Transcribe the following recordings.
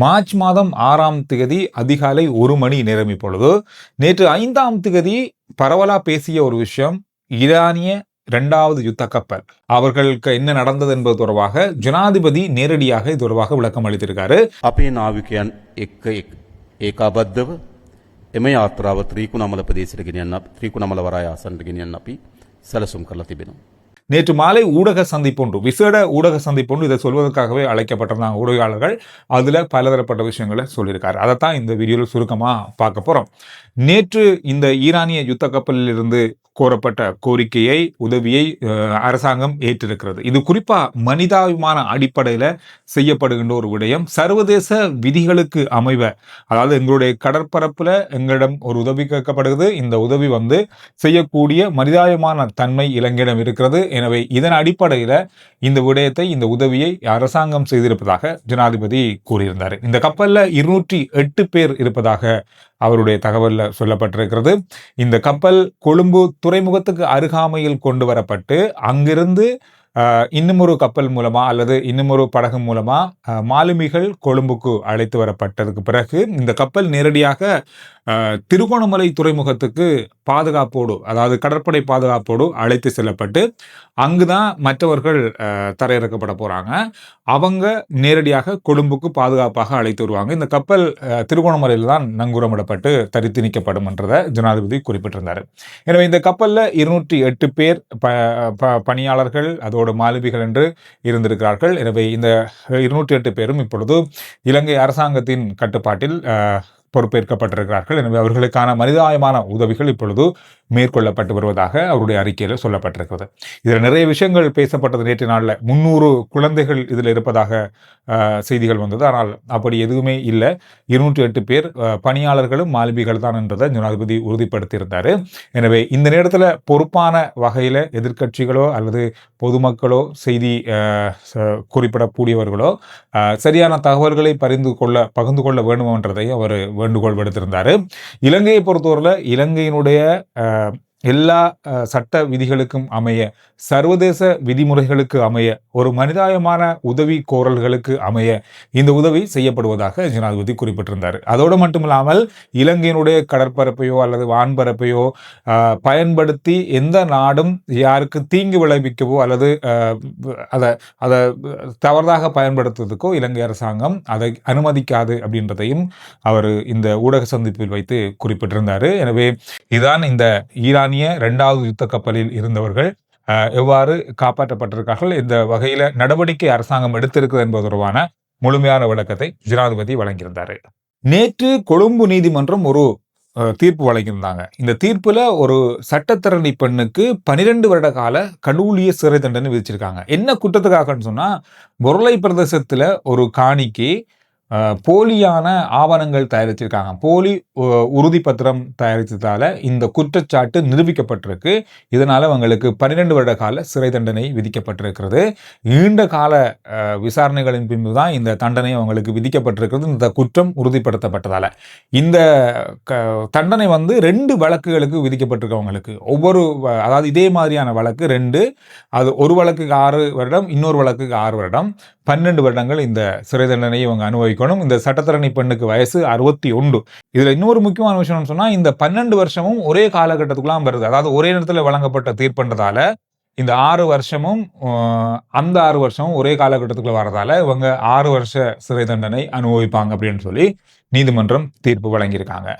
March மாதம் 6ஆம் தேதி அதிகாலை 1 மணி நேரம். இப்பொழுது நேற்று 5ஆம் தேதி பரவலா பேசிய ஒரு விஷயம், ஈரானிய 2வது யுத்த கப்பல் அவர்களுக்கு என்ன நடந்தது என்பது தொடர்பாக ஜனாதிபதி நேரடியாக இது தொடர்பாக விளக்கம் அளித்திருக்காரு. අපේ නාවිකයන් එක්ක ඒකාබද්ධව එම යාත්‍රාව ත්‍රීකුණමල ප්‍රදේශයට ගෙනියන්න ත්‍රීකුණමල වරාය ආසන්නට ගෙනියන්න අපි සැලසුම් කරලා තිබෙනවා. நேற்று மாலை ஊடக சந்திப்பொன்று, விசேட ஊடக சந்திப்பொன்று, இதை சொல்வதற்காகவே அழைக்கப்பட்டிருந்தாங்க ஊடகங்கள். அதுல பலதரப்பட்ட விஷயங்களை சொல்லியிருக்காரு. அதைத்தான் இந்த வீடியோவில் சுருக்கமா பார்க்க போறோம். நேற்று இந்த ஈரானிய யுத்த கப்பலில் இருந்து கோரப்பட்ட கோரிக்கையை, உதவியை அரசாங்கம் ஏற்றிருக்கிறது. இது குறிப்பா மனிதாபிமான அடிப்படையில செய்யப்படுகின்ற ஒரு விடயம். சர்வதேச விதிகளுக்கு அமைவ, அதாவது எங்களுடைய கடற்பரப்புல எங்களிடம் ஒரு உதவி கேட்கப்படுகிறது. இந்த உதவி செய்யக்கூடிய மனிதாபிமான தன்மை இலங்கையிடம் இருக்கிறது. எனவே இதன் அடிப்படையில இந்த விடயத்தை, இந்த உதவியை அரசாங்கம் செய்திருப்பதாக ஜனாதிபதி கூறியிருந்தார். இந்த கப்பல்ல 208 பேர் இருப்பதாக அவருடைய தகவல்ல சொல்லப்பட்டிருக்கிறது. இந்த கப்பல் கொழும்பு துறைமுகத்துக்கு அருகாமையில் கொண்டு வரப்பட்டு அங்கிருந்து இன்னும் ஒரு கப்பல் மூலமா அல்லது இன்னும் ஒரு படகு மூலமா மாலுமிகள் கொழும்புக்கு அழைத்து வரப்பட்டதுக்கு பிறகு இந்த கப்பல் நேரடியாக திருகோணமலை துறைமுகத்துக்கு பாதுகாப்போடு, அதாவது கடற்படை பாதுகாப்போடு அழைத்து செல்லப்பட்டு அங்குதான் மற்றவர்கள் தரையிறக்கப்பட போறாங்க. அவங்க நேரடியாக கொழும்புக்கு பாதுகாப்பாக அழைத்து வருவாங்க. இந்த கப்பல் திருகோணமலையில் தான் நங்கூரமிடப்பட்டு தரித்து நீக்கப்படும் என்றதை ஜனாதிபதி குறிப்பிட்டிருந்தார். எனவே இந்த கப்பல்ல 208 பேர் பணியாளர்கள், அதோட மாலுமிகள் என்று இருந்திருக்கிறார்கள். எனவே இந்த 208 பேரும் இப்பொழுது இலங்கை அரசாங்கத்தின் கட்டுப்பாட்டில் பொறுப்பேற்கப்பட்டிருக்கிறார்கள். எனவே அவர்களுக்கான மனிதாயமான உதவிகள் இப்பொழுது மேற்கொள்ளப்பட்டு வருவதாக அவருடைய அறிக்கையில் சொல்லப்பட்டிருக்கிறது. இதில் நிறைய விஷயங்கள் பேசப்பட்டது. நேற்று நாளில் 300 குழந்தைகள் இதில் இருப்பதாக செய்திகள் வந்தது. ஆனால் அப்படி எதுவுமே இல்லை. 208 பேர் பணியாளர்களும் மாலுமிகள் தான் என்றதை ஜனாதிபதி உறுதிப்படுத்தியிருந்தார். எனவே இந்த நேரத்தில் பொறுப்பான வகையில் எதிர்க்கட்சிகளோ அல்லது பொதுமக்களோ, செய்தி குறிப்பிடக்கூடியவர்களோ சரியான தகவல்களை பகிர்ந்து கொள்ள வேண்டும் என்றதை அவர் வேண்டுகோள் விடுத்திருந்தார். இலங்கையை பொறுத்தவரையில் இலங்கையினுடைய எல்லா சட்ட விதிகளுக்கும் அமைய, சர்வதேச விதிமுறைகளுக்கு அமைய, ஒரு மனிதாயமான உதவி கோரல்களுக்கு அமைய இந்த உதவி செய்யப்படுவதாக ஜனாதிபதி குறிப்பிட்டிருந்தார். அதோடு மட்டுமில்லாமல் இலங்கையினுடைய கடற்பரப்பையோ அல்லது வான்பரப்பையோ பயன்படுத்தி எந்த நாடும் யாருக்கு தீங்கு விளைவிக்கவோ அல்லது அதை தவறாக பயன்படுத்துவதற்கோ இலங்கை அரசாங்கம் அதை அனுமதிக்காது அப்படின்றதையும் அவர் இந்த ஊடக சந்திப்பில் வைத்து குறிப்பிட்டிருந்தார். எனவே இதான் இந்த ஈரானிய 2வது யுத்த கப்பலில் இருந்தவர்கள் எவ்வாறு காப்பாற்றப்பட்டிருக்கார்கள், இந்த வகையில நடவடிக்கை அரசாங்கம் எடுத்திருக்கிறது என்பது தொடர்பான முழுமையான விளக்கத்தை ஜனாதிபதி வழங்கியிருந்தார். நேற்று கொழும்பு நீதிமன்றம் ஒரு தீர்ப்பு வழங்கியிருந்தாங்க. இந்த தீர்ப்புல ஒரு சட்டத்தரணி பெண்ணுக்கு 12 வருட கால கடூழிய சிறை தண்டனை விதிச்சிருக்காங்க. என்ன குற்றத்துக்காகன்னு சொன்னா, பொருளை பிரதேசத்துல ஒரு காணிக்கு போலியான ஆவணங்கள் தயாரிச்சிருக்காங்க. போலி உறுதிப்பத்திரம் தயாரித்ததால இந்த குற்றச்சாட்டு நிரூபிக்கப்பட்டிருக்கு. இதனால அவங்களுக்கு 12 வருட கால சிறை தண்டனை விதிக்கப்பட்டிருக்கிறது. நீண்ட கால விசாரணைகளின் பின்புதான் இந்த தண்டனை அவங்களுக்கு விதிக்கப்பட்டிருக்கிறது. இந்த குற்றம் உறுதிப்படுத்தப்பட்டதால இந்த தண்டனை 2 வழக்குகளுக்கு விதிக்கப்பட்டிருக்கவங்களுக்கு, அதாவது இதே மாதிரியான வழக்கு 2, அது ஒரு வழக்குக்கு 6 வருடம், இன்னொரு வழக்குக்கு 6 வருடம், 12 வருடங்கள் இந்த சிறை தண்டனையை இவங்க அனுபவிக்கணும். இந்த சட்டத்தரணி பெண்ணுக்கு வயசு 61. இதுல இன்னொரு முக்கியமான விஷயம் சொன்னா, இந்த 12 வருஷமும் ஒரே காலகட்டத்துக்குலாம் வருது. அதாவது ஒரே நேரத்தில் வழங்கப்பட்ட தீர்ப்புன்றதால இந்த 6 வருஷமும் அந்த 6 வருஷமும் ஒரே காலகட்டத்துக்குள்ள வரதால இவங்க 6 வருஷ சிறை தண்டனை அனுபவிப்பாங்க அப்படின்னு சொல்லி நீதிமன்றம் தீர்ப்பு வழங்கியிருக்காங்க.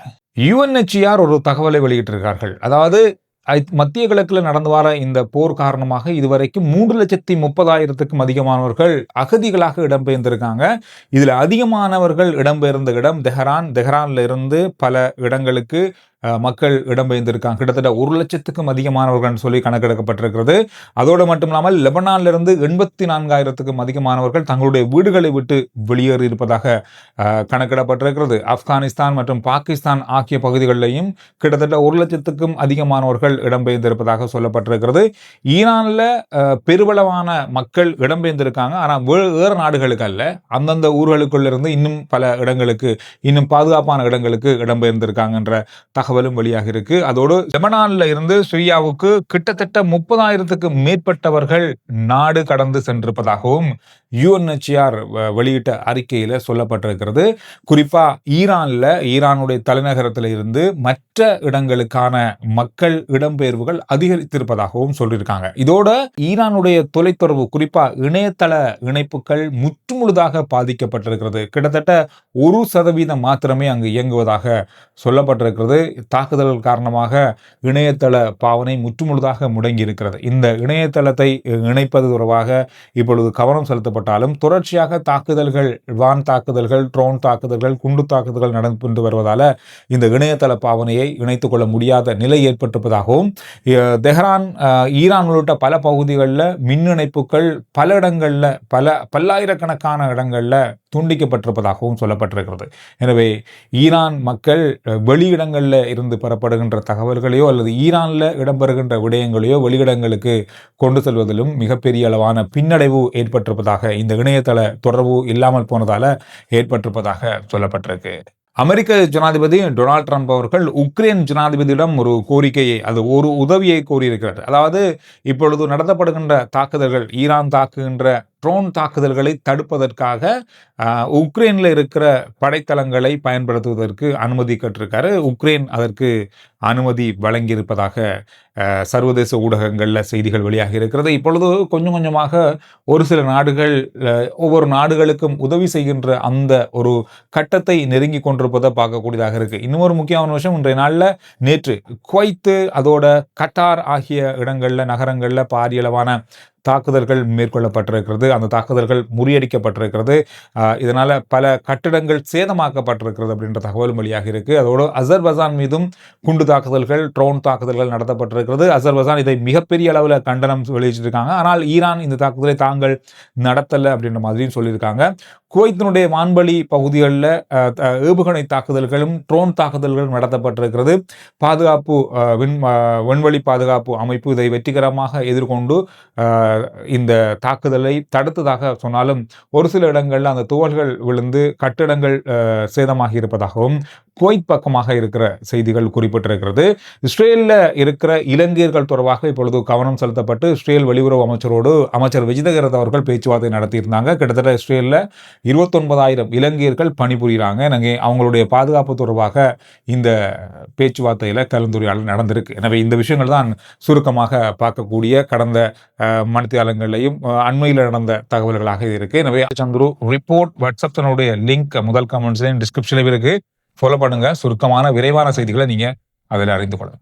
UNHCR ஒரு தகவலை வெளியிட்டிருக்கார்கள். அதாவது மத்திய கிழக்கில் நடந்து வர இந்த போர் காரணமாக இதுவரைக்கும் 3,30,000க்கும் அதிகமானவர்கள் அகதிகளாக இடம்பெயர்ந்திருக்காங்க. இதுல அதிகமானவர்கள் இடம்பெயர்ந்த இடம் தெஹரான்ல இருந்து பல இடங்களுக்கு மக்கள் இடம்பெயர்ந்திருக்காங்க. கிட்டத்தட்ட 1,00,000க்கும் அதிகமானவர்கள் சொல்லி கணக்கெடுக்கப்பட்டிருக்கிறது. அதோடு மட்டுமில்லாமல் லெபனான்ல இருந்து 84,000க்கும் அதிகமானவர்கள் தங்களுடைய வீடுகளை விட்டு வெளியேறி இருப்பதாக கணக்கிடப்பட்டிருக்கிறது. ஆப்கானிஸ்தான் மற்றும் பாகிஸ்தான் ஆகிய பகுதிகளிலையும் கிட்டத்தட்ட 1,00,000க்கும் அதிகமானவர்கள் இடம்பெயர்ந்திருப்பதாக சொல்லப்பட்டிருக்கிறது. ஈரான்ல பெருவளவான மக்கள் இடம்பெயர்ந்திருக்காங்க. ஆனால் வேறு நாடுகளுக்கு அல்ல, அந்தந்த ஊர்களுக்குள்ள இருந்து இன்னும் பல இடங்களுக்கு, இன்னும் பாதுகாப்பான இடங்களுக்கு இடம்பெயர்ந்திருக்காங்கன்ற தகவலும் வெளியாக இருக்கு. அதோடு லெபனான்ல இருந்து சிரியாவுக்கு கிட்டத்தட்ட 30,000க்கும் மேற்பட்டவர்கள் நாடு கடந்து சென்றிருப்பதாகவும் UNHCR வெளியிட்ட அறிக்கையில் சொல்லப்பட்டிருக்கிறது. குறிப்பாக ஈரானுடைய தலைநகரத்தில் இருந்து மற்ற இடங்களுக்கான மக்கள் இடம்பெயர்வுகள் அதிகரித்திருப்பதாகவும் சொல்லியிருக்காங்க. இதோட ஈரானுடைய தொலைத்தொடர்பு குறிப்பாக இணையதள இணைப்புகள் முற்றுமுழுதாக பாதிக்கப்பட்டிருக்கிறது. கிட்டத்தட்ட 1% மாத்திரமே அங்கு இயங்குவதாக சொல்லப்பட்டிருக்கிறது. தாக்குதல்கள் காரணமாக இணையதள பாவனை முற்றுமுழுதாக முடங்கி இருக்கிறது. இந்த இணையதளத்தை இணைப்பது தொடர்பாக இப்பொழுது கவனம் செலுத்தப்பட்டாலும் தொடர்ச்சியாக தாக்குதல்கள், வான் தாக்குதல்கள், ட்ரோன் தாக்குதல்கள், குண்டு தாக்குதல்கள் நடந்து வருவதால இந்த இணையதள பாவனையை இணைத்துக் கொள்ள முடியாத நிலை ஏற்பட்டிருப்பதாகவும், தெஹ்ரான், ஈரான் உள்ளிட்ட பல பகுதிகளில் மின் இணைப்புகள் பல இடங்களில் பல்லாயிரக்கணக்கான இடங்களில் துண்டிக்கப்பட்டிருப்பதாகவும் சொல்லப்பட்டிருக்கிறது. எனவே ஈரான் மக்கள் வெளியிடங்களில் இருந்து பெறப்படுகின்ற தகவல்களையோ அல்லது ஈரானில் இடம்பெறுகின்ற விடயங்களையோ வெளியிடங்களுக்கு கொண்டு செல்வதிலும் மிகப்பெரிய அளவான பின்னடைவு ஏற்பட்டிருப்பதாக, இந்த இணையதள தொடர்பு இல்லாமல் போனதால ஏற்பட்டிருப்பதாக சொல்லப்பட்டிருக்கு. அமெரிக்க ஜனாதிபதி டொனால்ட் ட்ரம்ப் அவர்கள் உக்ரைன் ஜனாதிபதியிடம் ஒரு உதவியை கோரியிருக்கிறார். அதாவது இப்பொழுது நடத்தப்படுகின்ற தாக்குதல்கள், ஈரான் தாக்குகின்ற ட்ரோன் தாக்குதல்களை தடுப்பதற்காக உக்ரைனில் இருக்கிற படைத்தளங்களை பயன்படுத்துவதற்கு அனுமதி கேட்டிருக்காரு. உக்ரைன் அதற்கு அனுமதி வழங்கியிருப்பதாக சர்வதேச ஊடகங்களில் செய்திகள் வெளியாகி இருக்கிறது. இப்பொழுது கொஞ்சம் கொஞ்சமாக ஒரு சில நாடுகள் ஒவ்வொரு நாடுகளுக்கும் உதவி செய்கின்ற அந்த ஒரு கட்டத்தை நெருங்கி கொண்டிருப்பதை பார்க்கக்கூடியதாக இருக்கு. இன்னும் ஒரு முக்கியமான விஷயம், இன்றைய நாளில் நேற்று குவைத்து அதோட கட்டார் ஆகிய இடங்களில், நகரங்களில் பாரியளவான தாக்குதல்கள் மேற்கொள்ளப்பட்டிருக்கிறது. அந்த தாக்குதல்கள் முறியடிக்கப்பட்டிருக்கிறது. இதனால் பல கட்டிடங்கள் சேதமாக்கப்பட்டிருக்கிறது அப்படின்ற தகவலும் வெளியாக இருக்குது. அதோடு அசர்பைஜான் மீதும் குண்டு தாக்குதல்கள், ட்ரோன் தாக்குதல்கள் நடத்தப்பட்டிருக்கிறது. அசர்பைஜான் இதை மிகப்பெரிய அளவில் கண்டனம் வெளியிட்டிருக்காங்க. ஆனால் ஈரான் இந்த தாக்குதலை தாங்கள் நடத்தலை அப்படின்ற மாதிரியும் சொல்லியிருக்காங்க. குவைத்தினுடைய வான்வெளி பகுதிகளில் ஏவுகணை தாக்குதல்களும் ட்ரோன் தாக்குதல்களும் நடத்தப்பட்டிருக்கிறது. விண்வெளி பாதுகாப்பு அமைப்பு இதை வெற்றிகரமாக எதிர்கொண்டு இந்த தாக்குதலை தடுத்ததாக சொன்னாலும் ஒரு சில இடங்களில் அந்த துகள்கள் விழுந்து கட்டிடங்கள் சேதமாகி இருப்பதாகவும் குவைத் பக்கமாக இருக்கிற செய்திகள் குறிப்பிட்டிருக்கிறது. இஸ்ரேலில் இருக்கிற இலங்கையர்கள் தொடர்பாக இப்பொழுது கவனம் செலுத்தப்பட்டு இஸ்ரேல் வெளியுறவு அமைச்சர் விஜிதகிரத் அவர்கள் பேச்சுவார்த்தை நடத்தியிருந்தாங்க. கிட்டத்தட்ட இஸ்ரேலில் 29,000 இலங்கையர்கள் பணிபுரிகிறாங்க. அவங்களுடைய பாதுகாப்பு தொடர்பாக இந்த பேச்சுவார்த்தையில் கலந்துரையாடல் நடந்திருக்கு. எனவே இந்த விஷயங்கள் தான் சுருக்கமாக பார்க்கக்கூடிய கடந்த மணித்தியாலங்களையும் அண்மையில் நடந்த தகவல்களாக இருக்கு. எனவே சந்துரு ரிப்போர்ட் வாட்ஸ்அப் சேனலுடைய லிங்க் முதல் கமெண்ட்ஸ்லையும் டிஸ்கிரிப்ஷன்லையும் இருக்கு. ஃபாலோ பண்ணுங்க. சுருக்கமான விரைவான செய்திகளை நீங்க அதில் அறிந்து கொள்ளுங்க.